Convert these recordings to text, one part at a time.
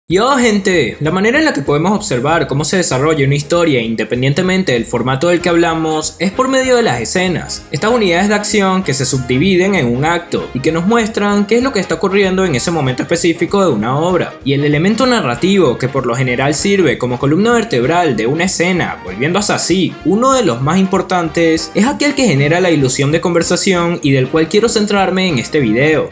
Yo, gente, la manera en la que podemos observar cómo se desarrolla una historia independientemente del formato del que hablamos es por medio de las escenas, estas unidades de acción que se subdividen en un acto y que nos muestran qué es lo que está ocurriendo en ese momento específico de una obra. Y el elemento narrativo que por lo general sirve como columna vertebral de una escena, volviéndose así uno de los más importantes, es aquel que genera la ilusión de conversación y del cual quiero centrarme en este video.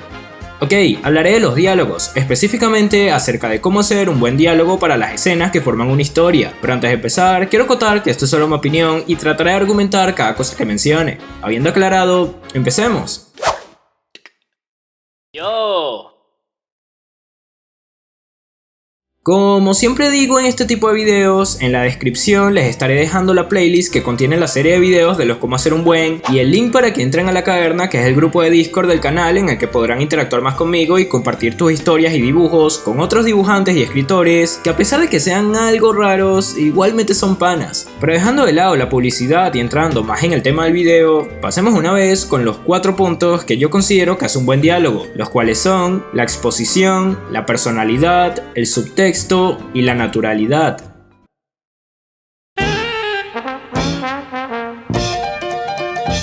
Ok, hablaré de los diálogos, específicamente acerca de cómo hacer un buen diálogo para las escenas que forman una historia, pero antes de empezar, quiero acotar que esto es solo mi opinión y trataré de argumentar cada cosa que mencione. Habiendo aclarado, empecemos. Yo. Como siempre digo en este tipo de videos, en la descripción les estaré dejando la playlist que contiene la serie de videos de los cómo hacer un buen y el link para que entren a la caverna, que es el grupo de Discord del canal en el que podrán interactuar más conmigo y compartir tus historias y dibujos con otros dibujantes y escritores que, a pesar de que sean algo raros, igualmente son panas. Pero dejando de lado la publicidad y entrando más en el tema del video, pasemos una vez con los 4 puntos que yo considero que hace un buen diálogo, los cuales son la exposición, la personalidad, el subtexto y la naturalidad.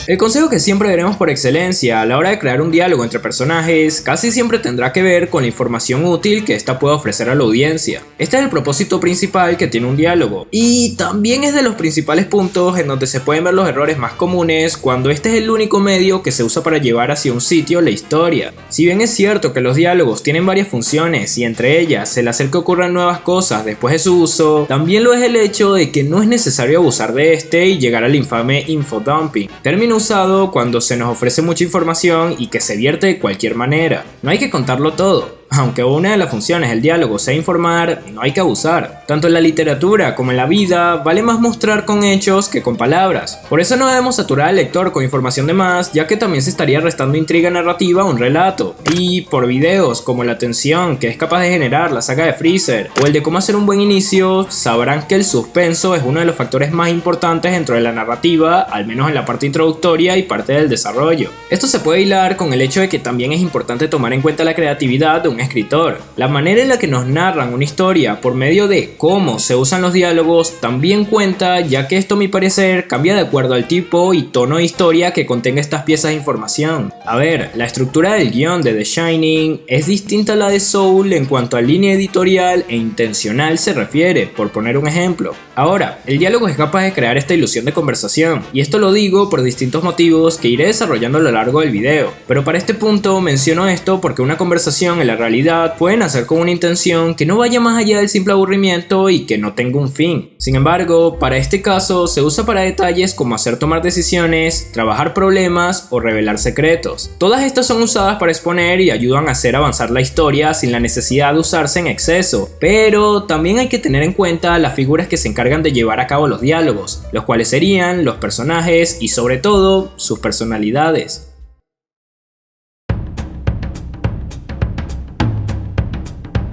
El consejo que siempre veremos por excelencia a la hora de crear un diálogo entre personajes casi siempre tendrá que ver con la información útil que ésta pueda ofrecer a la audiencia. Este es el propósito principal que tiene un diálogo, y también es de los principales puntos en donde se pueden ver los errores más comunes cuando este es el único medio que se usa para llevar hacia un sitio la historia. Si bien es cierto que los diálogos tienen varias funciones y entre ellas el hacer que ocurran nuevas cosas después de su uso, también lo es el hecho de que no es necesario abusar de este y llegar al infame infodumping, término usado cuando se nos ofrece mucha información y que se vierte de cualquier manera. No hay que contarlo todo. Aunque una de las funciones del diálogo sea informar, no hay que abusar. Tanto en la literatura como en la vida, vale más mostrar con hechos que con palabras. Por eso no debemos saturar al lector con información de más, ya que también se estaría restando intriga narrativa a un relato. Y por videos como la tensión que es capaz de generar la saga de Freezer, o el de cómo hacer un buen inicio, sabrán que el suspenso es uno de los factores más importantes dentro de la narrativa, al menos en la parte introductoria y parte del desarrollo. Esto se puede hilar con el hecho de que también es importante tomar en cuenta la creatividad de un escritor. La manera en la que nos narran una historia por medio de cómo se usan los diálogos también cuenta, ya que esto, a mi parecer, cambia de acuerdo al tipo y tono de historia que contenga estas piezas de información. A ver, la estructura del guión de The Shining es distinta a la de Soul en cuanto a línea editorial e intencional se refiere, por poner un ejemplo. Ahora, el diálogo es capaz de crear esta ilusión de conversación, y esto lo digo por distintos motivos que iré desarrollando a lo largo del video, pero para este punto menciono esto porque una conversación en la realidad pueden hacer con una intención que no vaya más allá del simple aburrimiento y que no tenga un fin. Sin embargo, para este caso se usa para detalles como hacer tomar decisiones, trabajar problemas o revelar secretos. Todas estas son usadas para exponer y ayudan a hacer avanzar la historia sin la necesidad de usarse en exceso, pero también hay que tener en cuenta las figuras que se encargan de llevar a cabo los diálogos, los cuales serían los personajes y sobre todo sus personalidades.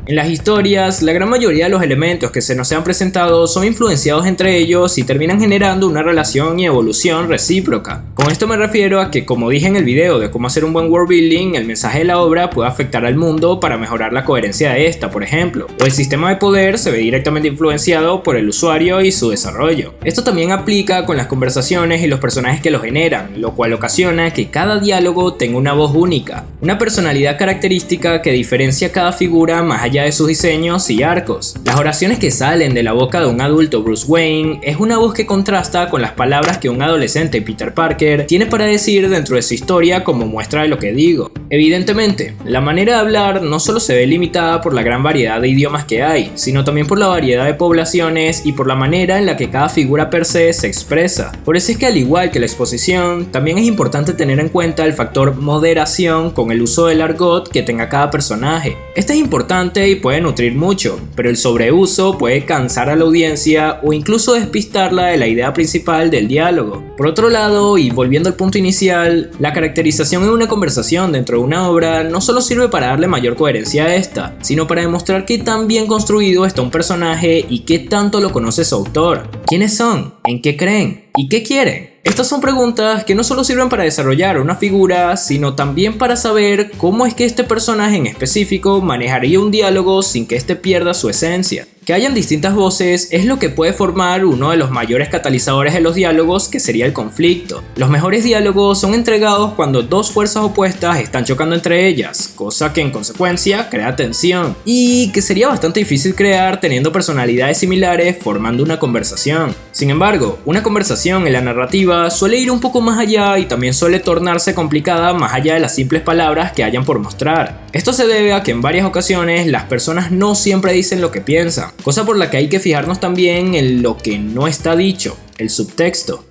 En las historias, la gran mayoría de los elementos que se nos han presentado son influenciados entre ellos y terminan generando una relación y evolución recíproca. Con esto me refiero a que, como dije en el video de cómo hacer un buen world building, el mensaje de la obra puede afectar al mundo para mejorar la coherencia de esta, por ejemplo, o el sistema de poder se ve directamente influenciado por el usuario y su desarrollo. Esto también aplica con las conversaciones y los personajes que lo generan, lo cual ocasiona que cada diálogo tenga una voz única, una personalidad característica que diferencia a cada figura más allá de sus diseños y arcos. Las oraciones que salen de la boca de un adulto Bruce Wayne es una voz que contrasta con las palabras que un adolescente Peter Parker tiene para decir dentro de su historia como muestra de lo que digo. Evidentemente, la manera de hablar no solo se ve limitada por la gran variedad de idiomas que hay, sino también por la variedad de poblaciones y por la manera en la que cada figura per se se expresa. Por eso es que, al igual que la exposición, también es importante tener en cuenta el factor moderación con el uso del argot que tenga cada personaje. Este es importante y puede nutrir mucho, pero el sobreuso puede cansar a la audiencia o incluso despistarla de la idea principal del diálogo. Por otro lado, y volviendo al punto inicial, la caracterización en una conversación dentro de una obra no solo sirve para darle mayor coherencia a esta, sino para demostrar qué tan bien construido está un personaje y qué tanto lo conoce su autor. ¿Quiénes son? ¿En qué creen? ¿Y qué quieren? Estas son preguntas que no solo sirven para desarrollar una figura, sino también para saber cómo es que este personaje en específico manejaría un diálogo sin que éste pierda su esencia. Que hayan distintas voces es lo que puede formar uno de los mayores catalizadores de los diálogos, que sería el conflicto. Los mejores diálogos son entregados cuando dos fuerzas opuestas están chocando entre ellas, cosa que en consecuencia crea tensión, y que sería bastante difícil crear teniendo personalidades similares formando una conversación. Sin embargo, una conversación en la narrativa suele ir un poco más allá y también suele tornarse complicada más allá de las simples palabras que hayan por mostrar. Esto se debe a que en varias ocasiones las personas no siempre dicen lo que piensan, cosa por la que hay que fijarnos también en lo que no está dicho, el subtexto.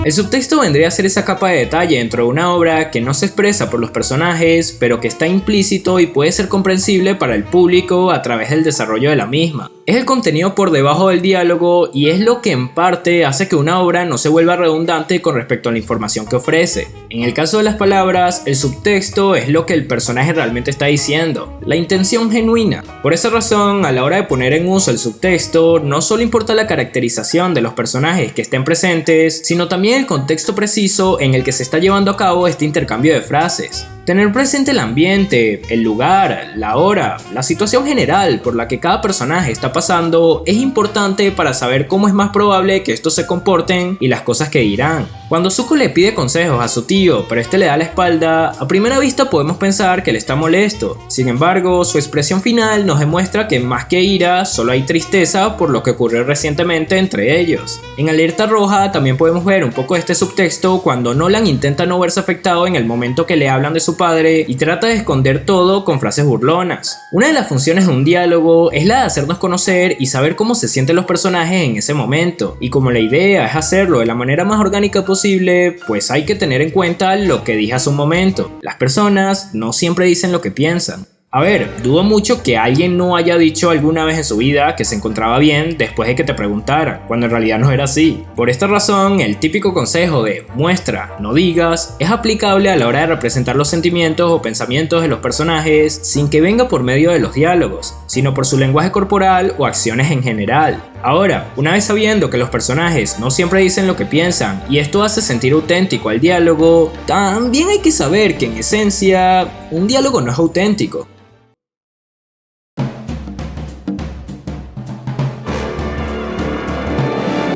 El subtexto vendría a ser esa capa de detalle dentro de una obra que no se expresa por los personajes, pero que está implícito y puede ser comprensible para el público a través del desarrollo de la misma. Es el contenido por debajo del diálogo y es lo que en parte hace que una obra no se vuelva redundante con respecto a la información que ofrece. En el caso de las palabras, el subtexto es lo que el personaje realmente está diciendo, la intención genuina. Por esa razón, a la hora de poner en uso el subtexto, no solo importa la caracterización de los personajes que estén presentes, sino también el contexto preciso en el que se está llevando a cabo este intercambio de frases. Tener presente el ambiente, el lugar, la hora, la situación general por la que cada personaje está pasando es importante para saber cómo es más probable que estos se comporten y las cosas que dirán. Cuando Zuko le pide consejos a su tío, pero este le da la espalda, a primera vista podemos pensar que él está molesto. Sin embargo, su expresión final nos demuestra que más que ira, solo hay tristeza por lo que ocurrió recientemente entre ellos. En Alerta Roja también podemos ver un poco de este subtexto cuando Nolan intenta no verse afectado en el momento que le hablan de su padre y trata de esconder todo con frases burlonas. Una de las funciones de un diálogo es la de hacernos conocer y saber cómo se sienten los personajes en ese momento, y como la idea es hacerlo de la manera más orgánica posible, pues hay que tener en cuenta lo que dije hace un momento. Las personas no siempre dicen lo que piensan. A ver, dudo mucho que alguien no haya dicho alguna vez en su vida que se encontraba bien después de que te preguntaran, cuando en realidad no era así. Por esta razón, el típico consejo de muestra, no digas, es aplicable a la hora de representar los sentimientos o pensamientos de los personajes sin que venga por medio de los diálogos, sino por su lenguaje corporal o acciones en general. Ahora, una vez sabiendo que los personajes no siempre dicen lo que piensan y esto hace sentir auténtico al diálogo, también hay que saber que en esencia, un diálogo no es auténtico.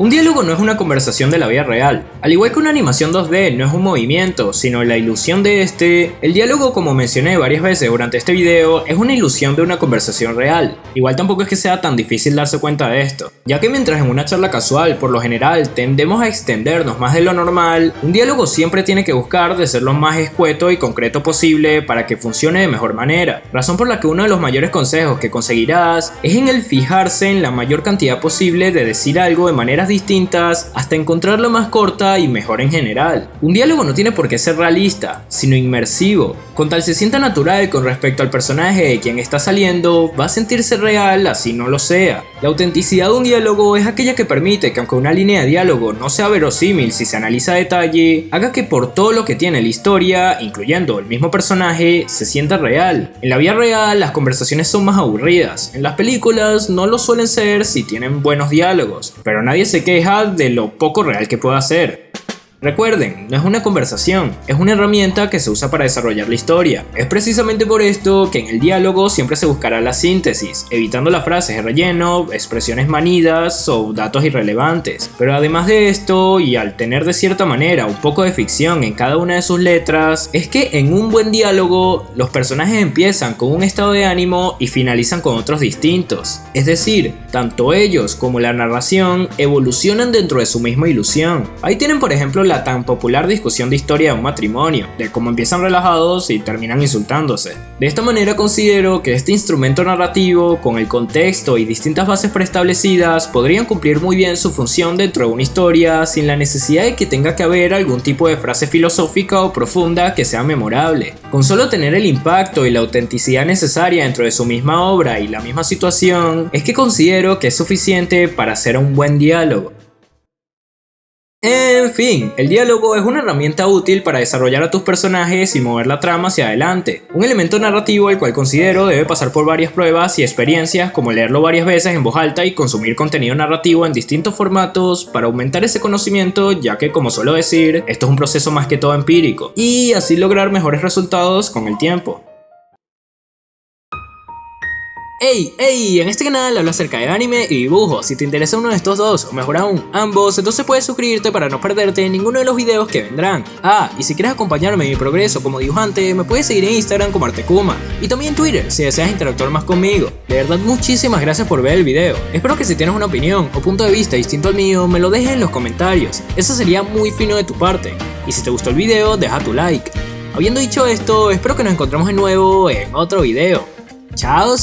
Un diálogo no es una conversación de la vida real. Al igual que una animación 2D no es un movimiento, sino la ilusión de este, el diálogo, como mencioné varias veces durante este video, es una ilusión de una conversación real. Igual tampoco es que sea tan difícil darse cuenta de esto, ya que mientras en una charla casual, por lo general, tendemos a extendernos más de lo normal, un diálogo siempre tiene que buscar de ser lo más escueto y concreto posible para que funcione de mejor manera. Razón por la que uno de los mayores consejos que conseguirás es en el fijarse en la mayor cantidad posible de decir algo de maneras distintas hasta encontrar la más corta y mejor en general. Un diálogo no tiene por qué ser realista, sino inmersivo. Con tal se sienta natural con respecto al personaje de quien está saliendo, va a sentirse real así no lo sea. La autenticidad de un diálogo es aquella que permite que aunque una línea de diálogo no sea verosímil si se analiza a detalle, haga que por todo lo que tiene la historia, incluyendo el mismo personaje, se sienta real. En la vida real las conversaciones son más aburridas, en las películas no lo suelen ser si tienen buenos diálogos, pero nadie se queja de lo poco real que pueda ser. Recuerden, no es una conversación, es una herramienta que se usa para desarrollar la historia. Es precisamente por esto que en el diálogo siempre se buscará la síntesis, evitando las frases de relleno, expresiones manidas o datos irrelevantes. Pero además de esto, y al tener de cierta manera un poco de ficción en cada una de sus letras, es que en un buen diálogo los personajes empiezan con un estado de ánimo y finalizan con otros distintos. Es decir, tanto ellos como la narración evolucionan dentro de su misma ilusión. Ahí tienen por ejemplo la tan popular discusión de historia de un matrimonio, de cómo empiezan relajados y terminan insultándose. De esta manera considero que este instrumento narrativo, con el contexto y distintas bases preestablecidas, podrían cumplir muy bien su función dentro de una historia sin la necesidad de que tenga que haber algún tipo de frase filosófica o profunda que sea memorable. Con solo tener el impacto y la autenticidad necesaria dentro de su misma obra y la misma situación, es que considero que es suficiente para hacer un buen diálogo. En fin, el diálogo es una herramienta útil para desarrollar a tus personajes y mover la trama hacia adelante. Un elemento narrativo el cual considero debe pasar por varias pruebas y experiencias, como leerlo varias veces en voz alta y consumir contenido narrativo en distintos formatos para aumentar ese conocimiento, ya que, como suelo decir, esto es un proceso más que todo empírico, y así lograr mejores resultados con el tiempo. ¡Ey! En este canal hablo acerca de anime y dibujo. Si te interesa uno de estos dos, o mejor aún, ambos, entonces puedes suscribirte para no perderte ninguno de los videos que vendrán. Y si quieres acompañarme en mi progreso como dibujante, me puedes seguir en Instagram como Artekuma, y también en Twitter si deseas interactuar más conmigo. De verdad, muchísimas gracias por ver el video. Espero que si tienes una opinión o punto de vista distinto al mío, me lo dejes en los comentarios. Eso sería muy fino de tu parte. Y si te gustó el video, deja tu like. Habiendo dicho esto, espero que nos encontremos de nuevo en otro video. ¡Chao!